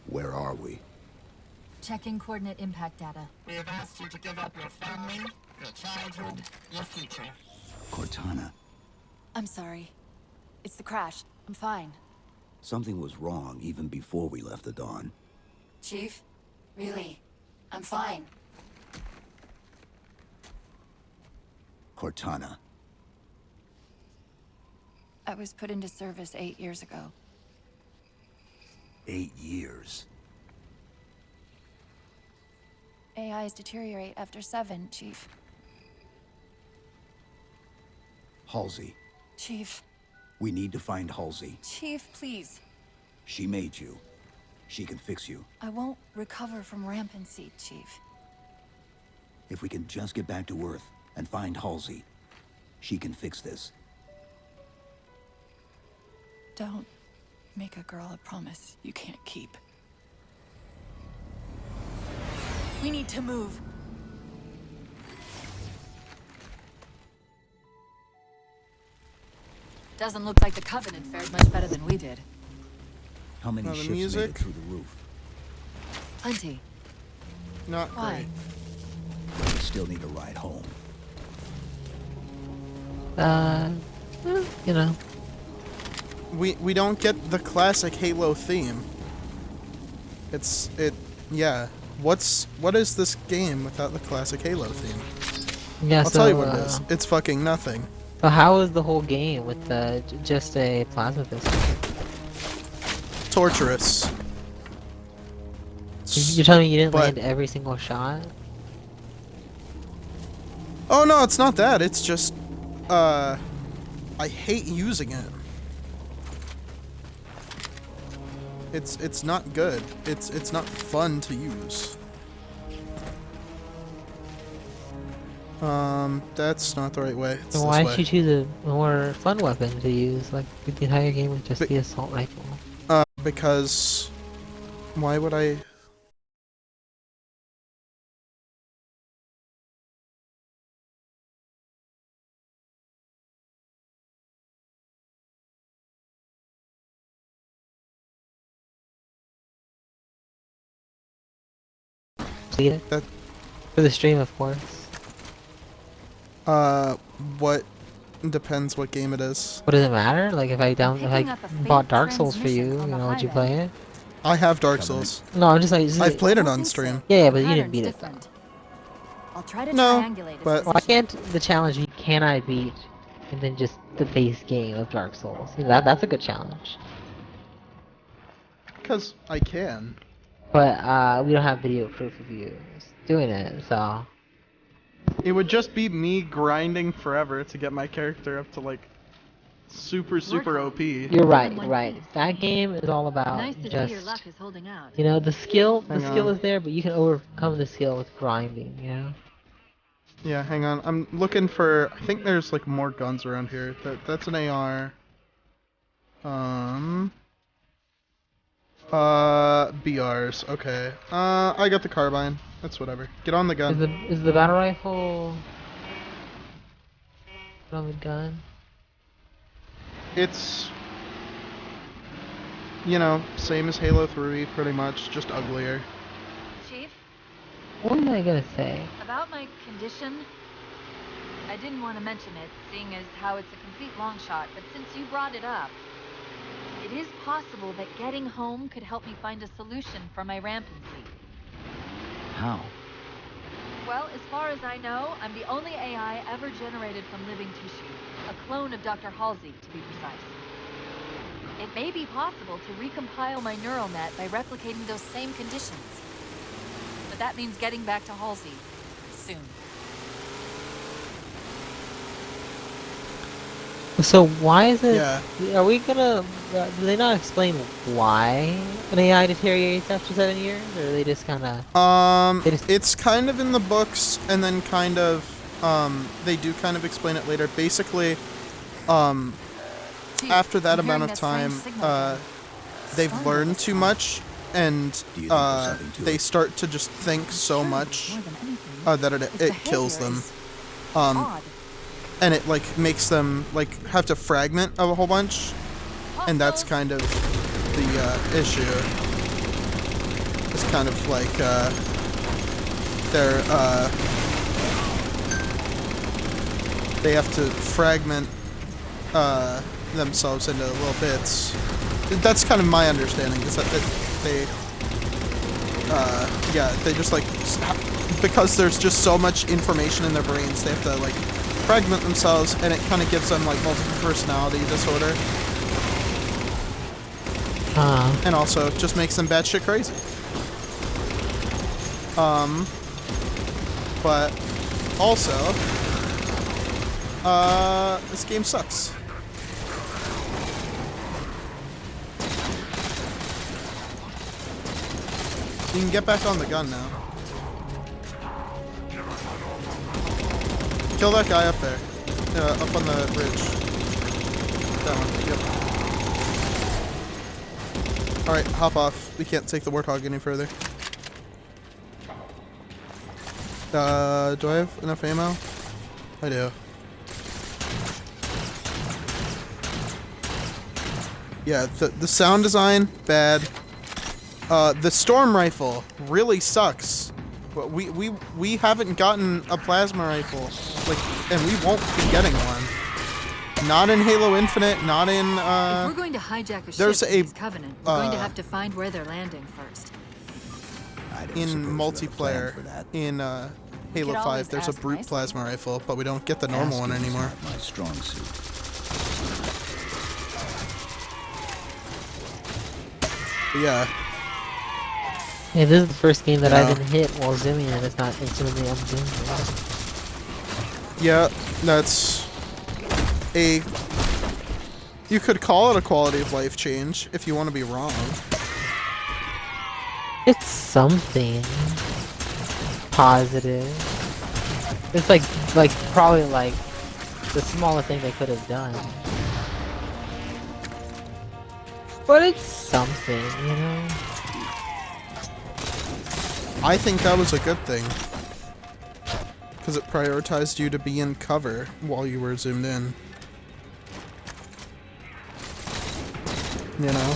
Where are we? Checking coordinate impact data. We have asked you to give up your family, your childhood, your future. Cortana. I'm sorry. It's the crash. I'm fine. Something was wrong even before we left the Dawn. Chief? Really? I'm fine. Cortana. I was put into service 8 years ago. 8 years. AIs deteriorate after 7, Chief. Halsey. Chief. We need to find Halsey. Chief, please. She made you. She can fix you. I won't recover from rampancy, Chief. If we can just get back to Earth and find Halsey, she can fix this. Don't make a girl a promise you can't keep. We need to move. Doesn't look like the Covenant fared much better than we did. How many ships made it through the roof? Plenty. Not Why? great. We still need a ride home. You know. We don't get the classic Halo theme. Yeah. What is this game without the classic Halo theme? Yeah, I'll tell you what it is. It's fucking nothing. So how is the whole game with just a plasma pistol? Torturous. You're telling me you didn't But- land every single shot? Oh no, it's not that. It's just I hate using it. It's not good. It's not fun to use. That's not the right way. It's So this why way. did you choose a more fun weapon to use? Like the entire game with just the assault rifle. Because why would I? See it? That- For the stream, of course. What depends what game it is. What does it matter? Like if I Picking up a faint bought Dark Souls for you, transmission on the would you highway. play it? I have Dark Souls. No, I'm just like. I've played I it don't on think stream. so. Yeah, but The you didn't pattern's beat it, different. I'll try to No, triangulate its but- Why position. can't the challenge be can I beat and then just the base game of Dark Souls? You know, that's a good challenge. Because I can. But we don't have video proof of you doing it, so It would just be me grinding forever to get my character up to like super OP. you're right. That game is all about Nice to just see your luck is holding out. you know the skill Hang is on. there, but you can overcome the skill with grinding, you know? Yeah, hang on. I'm looking for. I think there's like more guns around here. That's an AR. BRs. Okay. I got the carbine. That's whatever. Get on the gun. Is the battle rifle on the gun? It's, you know, same as Halo 3, pretty much, just uglier. Chief, What am I gonna say? about my condition, I didn't want to mention it, seeing as how it's a complete long shot, but since you brought it up, it is possible that getting home could help me find a solution for my rampancy. How? Well, as far as I know, I'm the only AI ever generated from living tissue. A clone of Dr. Halsey, to be precise. It may be possible to recompile my neural net by replicating those same conditions. But that means getting back to Halsey soon. So why is it? Yeah. Are we gonna? Do they not explain why an AI deteriorates after 7 years, or are they just kind of? It is- It's kind of in the books, and then kind of, they do kind of explain it later. Basically, Chief, after that I'm hearing amount of strange time, signal. they've Sounds learned like too it's much, and Do you think there's something to they it? start to just think so Sure, much more than anything. that Its it kills behavior them. is Um, odd. and it like makes them like have to fragment of a whole bunch, and that's Hostiles. kind of the issue. is kind of like they have to fragment themselves into little bits. That's kind of my understanding, is that they just like, because there's just so much information in their brains, they have to like fragment themselves, and it kind of gives them like multiple personality disorder. And also just makes them batshit crazy. But also, this game sucks. You can get back on the gun now. Kill that guy up there. Up on the ridge. That one, yep. Alright, hop off. We can't take the Warthog any further. Do I have enough ammo? I do. Yeah, the sound design, bad. The storm rifle really sucks. But we haven't gotten a plasma rifle, like, and we won't be getting one. Not in Halo Infinite, not in if we're going to hijack a there's ship a in Covenant, we're going to have to find where they're landing first. in multiplayer in Halo 5 there's a brute nicely. plasma rifle, but we don't get the normal one anymore. My strong suit. But yeah. Yeah, this is the first game that Yeah. I've been hit while zooming and it's not instantly unzoomed. Yeah, that's a... You could call it a quality of life change if you want to be wrong. It's something positive. It's like probably like the smallest thing they could have done. But it's something, you know? I think that was a good thing. Because it prioritized you to be in cover while you were zoomed in. You know?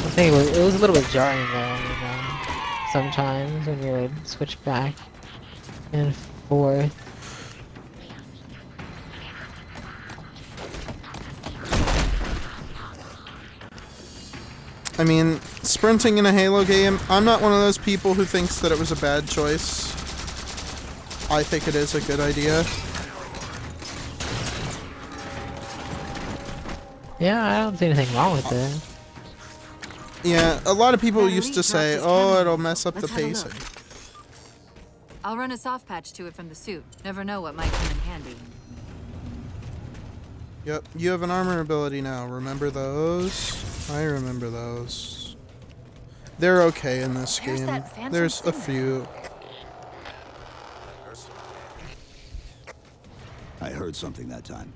I think it was a little bit jarring though, you know? Sometimes when you would switch back and forth. I mean, sprinting in a Halo game, I'm not one of those people who thinks that it was a bad choice. I think it is a good idea. Yeah, I don't see anything wrong with it. Yeah, a lot of people That used to elite say, dropped his oh, camera. it'll mess up the Let's have a pacing. look. I'll run a soft patch to it from the suit. Never know what might come in handy. Yep, you have an armor ability now. Remember those? I remember those. They're okay in this Where's game. that phantom There's a thing? few. I heard something that time.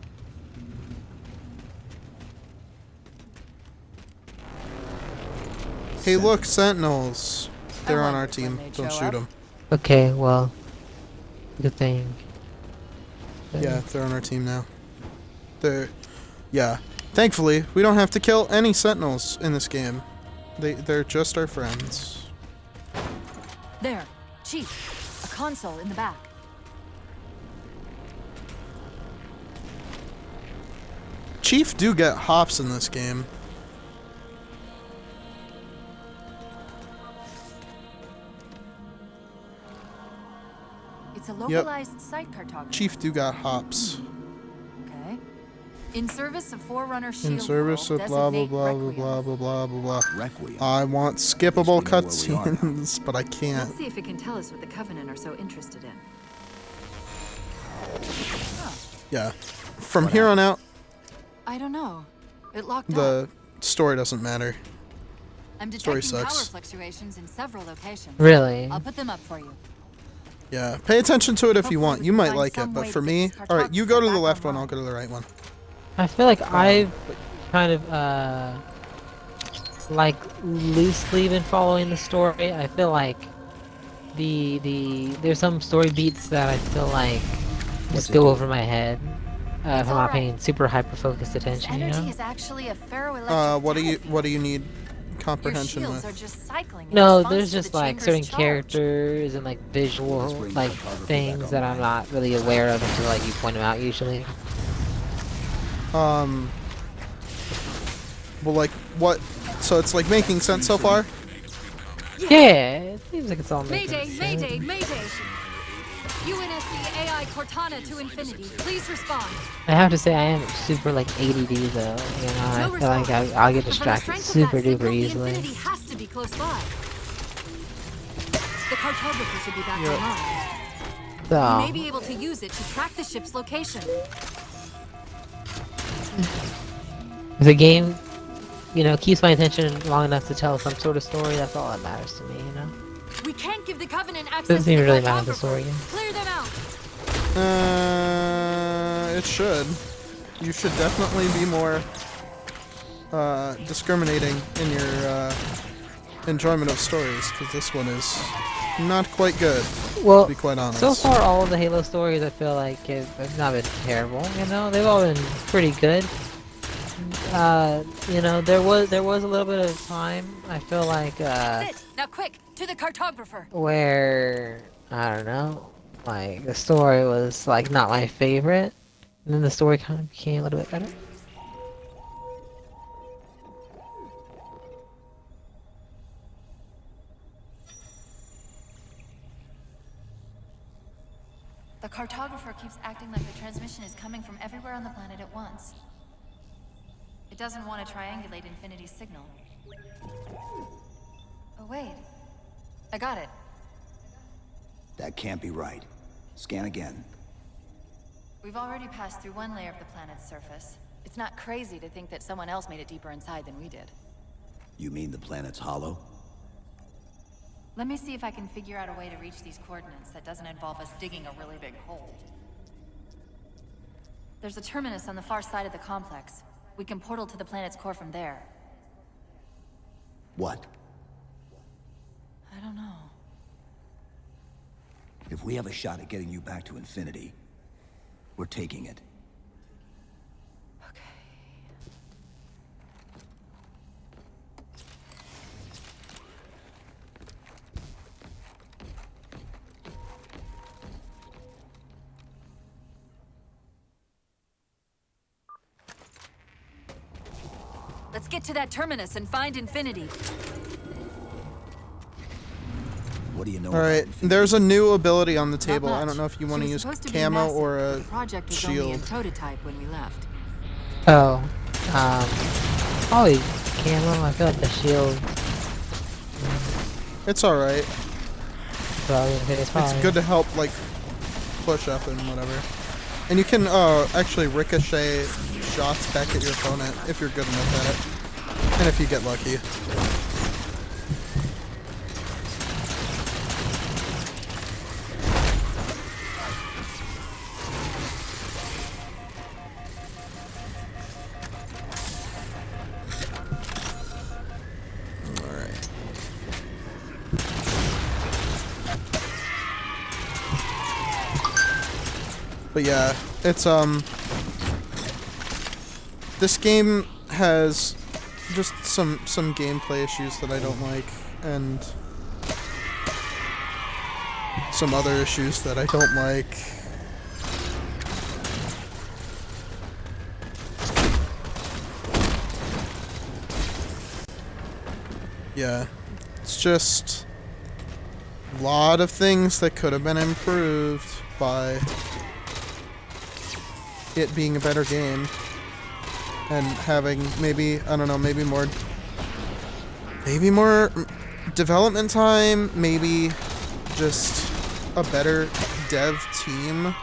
Hey, look, Sentinels. They're on liked our it when team. they'd Don't show shoot up. them. Okay, well, good thing. Yeah, they're on our team now. Yeah. Thankfully, we don't have to kill any Sentinels in this game. They're just our friends. There, Chief. A console in the back. Chief do get hops in this game. It's a localized site cartography. Chief do got hops. Okay. In service of Forerunner Shield. In service of blah blah blah blah blah blah blah blah blah. Requiem. I want skippable we know where we are cutscenes, but I can't. Let's see if it can tell us what the Covenant are so interested in. Yeah. From here on out, I don't know. It locked up. the story doesn't matter. I'm story detecting power sucks. fluctuations in several locations. Really? I'll put them up for you. Yeah, pay attention to it if you Hopefully want. we You can might find like it, some but way for to me, get this alright, you go to the cartography left back one, I'll online. go to the right one. I feel like I've kind of like loosely been following the story. I feel like there's some story beats that I feel like What's just it go doing? over my head if I'm not alright. paying super hyper focused This attention, you energy know? is actually a ferroelectric What do you telefield. need comprehension Your shields with. are just cycling. in No, response there's to just the like chamber's certain charge. characters and like visual like things that I'm not really aware of until like you point them out usually. Well, like what? So it's like making sense so far. Yeah, it seems like it's all making Mayday, sense. mayday, mayday. UNSC AI Cortana to infinity. Please respond. I have to say I am super like ADD though. You know, I feel like I'll get distracted super duper easily. The infinity has to be close by. The cartographer should be back Yeah. online. So We may be able to use it to track the ship's location. the game, you know, keeps my attention long enough to tell some sort of story. That's all that matters to me. You know. We can't give the Covenant access Doesn't to the even really matter the cartographer. story. Clear them out. It should. You should definitely be more discriminating in your enjoyment of stories, because this one is not quite good, Well, to be quite honest. so far all of the Halo stories I feel like have not been terrible. You know, they've all been pretty good. You know, there was a little bit of time I feel like Sit. Now quick, to the cartographer. where I don't know, like the story was like not my favorite, and then the story kind of became a little bit better. The cartographer keeps acting like the transmission is coming from everywhere on the planet at once. It doesn't want to triangulate Infinity's signal. Oh, wait. I got it. That can't be right. Scan again. We've already passed through one layer of the planet's surface. It's not crazy to think that someone else made it deeper inside than we did. You mean the planet's hollow? Let me see if I can figure out a way to reach these coordinates that doesn't involve us digging a really big hole. There's a terminus on the far side of the complex. We can portal to the planet's core from there. What? I don't know. If we have a shot at getting you back to Infinity, we're taking it. Okay. Let's get to that terminus and find Infinity. What do you know All right, about Infinity? there's a new ability on the table. I Not don't know if you much. want to She use was supposed to be camo massive. or The a project was only in shield. prototype when we left. Oh, probably camo. I feel like the shield. It's all right. It's It's good to help like push up and whatever. And you can actually ricochet shots back at your opponent if you're good enough at it, and if you get lucky. Alright. But yeah, it's this game has just some gameplay issues that I don't like, and some other issues that I don't like. Yeah, it's just a lot of things that could have been improved by it being a better game and having maybe, I don't know, maybe more development time, maybe just a better dev team.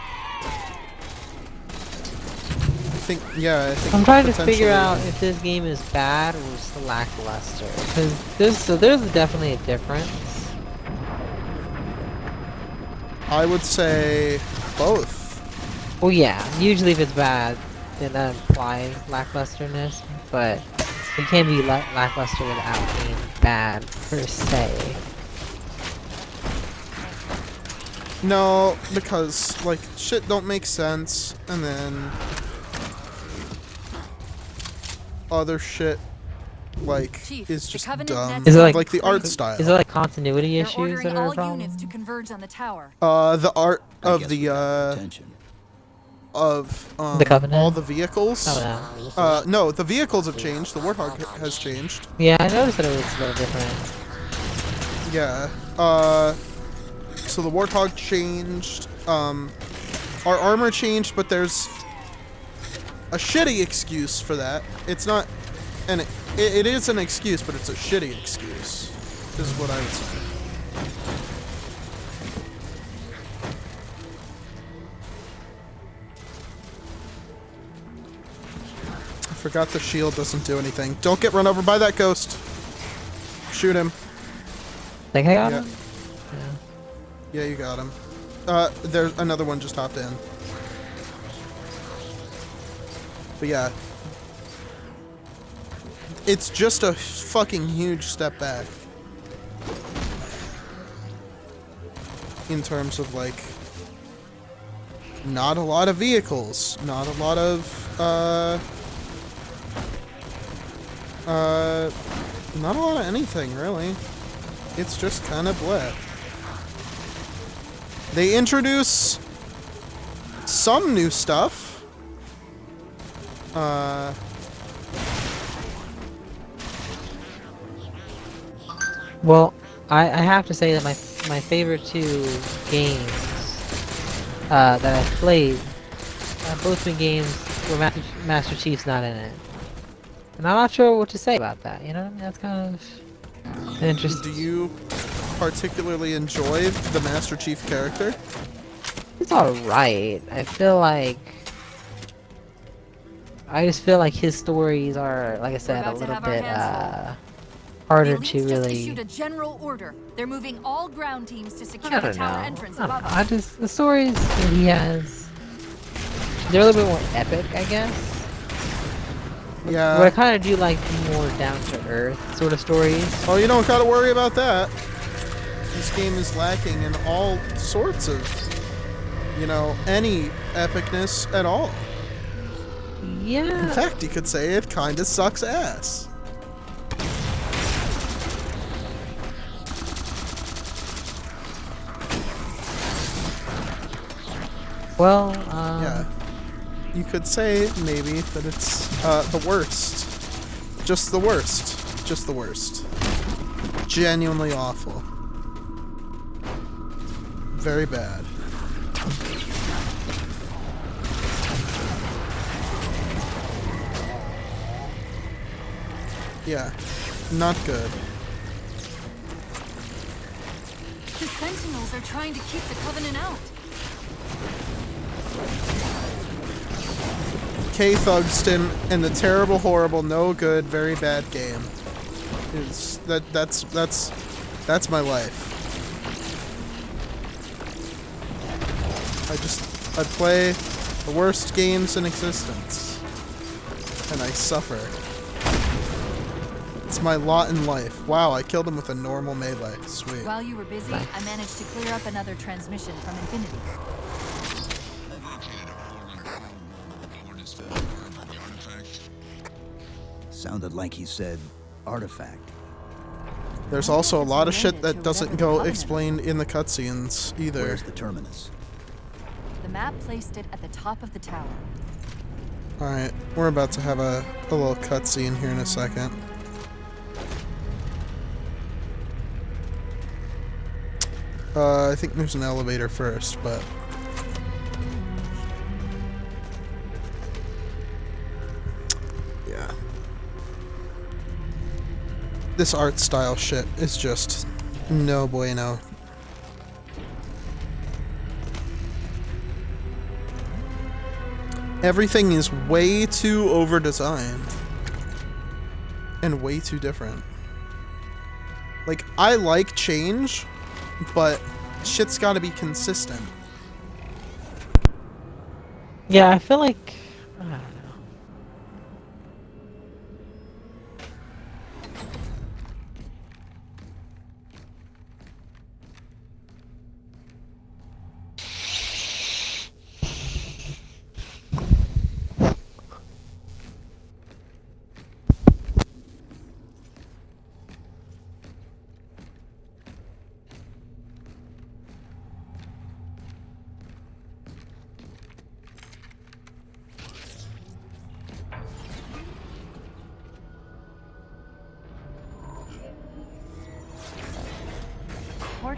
I think I'm trying to figure potentially- out if this game is bad or just lackluster. Because there's definitely a difference. I would say both. Well, yeah. Usually, if it's bad, then that implies lacklusterness. But it can be lackluster without being bad per se. No, because like shit don't make sense, and then other shit like Chief, is the just Covenant dumb. nets Is it Like the art crazy. style. Is it like continuity They're issues ordering that are a all problem? units to converge on the tower. The art I of guess the we got their attention. of The Covenant? all the vehicles. Oh no. No, the vehicles have changed. The Warthog has changed. Yeah, I noticed that it was a little different. Yeah. So the Warthog changed. Our armor changed, but there's a shitty excuse for that. It's not, and it is an excuse, but it's a shitty excuse. Is what I would say. I forgot the shield doesn't do anything. Don't get run over by that ghost. Shoot him. Think I got Yeah. him? Yeah, you got him. There's another one just hopped in. But yeah. It's just a fucking huge step back. In terms of, like, not a lot of vehicles. Not a lot of, not a lot of anything, really. It's just kind of bleh. They introduce some new stuff. Well, I have to say that my favorite two games that I've played have both been games where Master Chief's not in it. And I'm not sure what to say about that, you know? I mean, that's kind of interesting. Do you particularly enjoy the Master Chief character? It's alright. I just feel like his stories are, like I said, a about to little have our bit hands harder The to elites just really. issued a general order. They're moving all ground teams to I secure the don't know. tower entrance I don't above know. us. I just the stories that he has, they're a little bit more epic, I guess. But I Yeah. kind of do like more down to earth sort of stories. Oh, you don't gotta worry about that. This game is lacking in all sorts of, you know, any epicness at all. In Yeah. fact, you could say it kinda sucks ass. Well, Yeah. You could say, maybe, that it's, the worst. Just the worst. Just the worst. Genuinely awful. Very bad. Yeah. Not good. The Sentinels are trying to keep the Covenant out. K Thugston and the terrible, horrible, no good, very bad game. That's my life. I play the worst games in existence. And I suffer. It's my lot in life. Wow, I killed him with a normal melee. Sweet. While you were busy, I managed to clear up another transmission from Infinity. Sounded like he said artifact. There's also a lot of shit that doesn't go explained in the cutscenes either. Where's the terminus? The map placed it at the top of the tower. Alright, we're about to have a little cutscene here in a second. I think there's an elevator first, but... yeah. This art style shit is just no bueno. Everything is way too over-designed. And way too different. Like, I like change, but shit's gotta be consistent. Yeah, I feel like I don't know.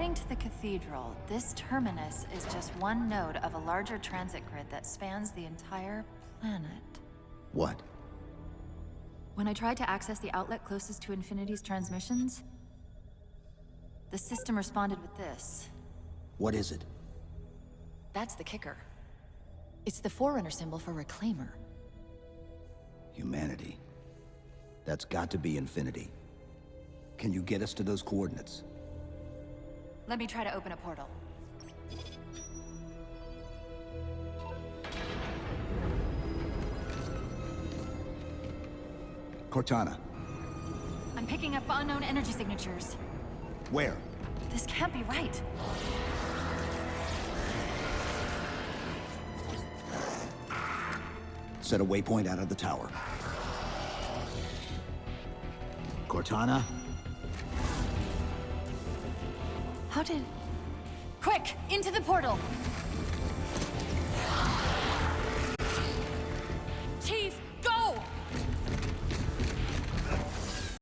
According to the cathedral, this terminus is just one node of a larger transit grid that spans the entire planet. What? When I tried to access the outlet closest to Infinity's transmissions, the system responded with this. What is it? That's the kicker. It's the Forerunner symbol for Reclaimer. Humanity. That's got to be Infinity. Can you get us to those coordinates? Let me try to open a portal. Cortana. I'm picking up unknown energy signatures. Where? This can't be right. Set a waypoint out of the tower. Cortana? How did... Quick! Into the portal!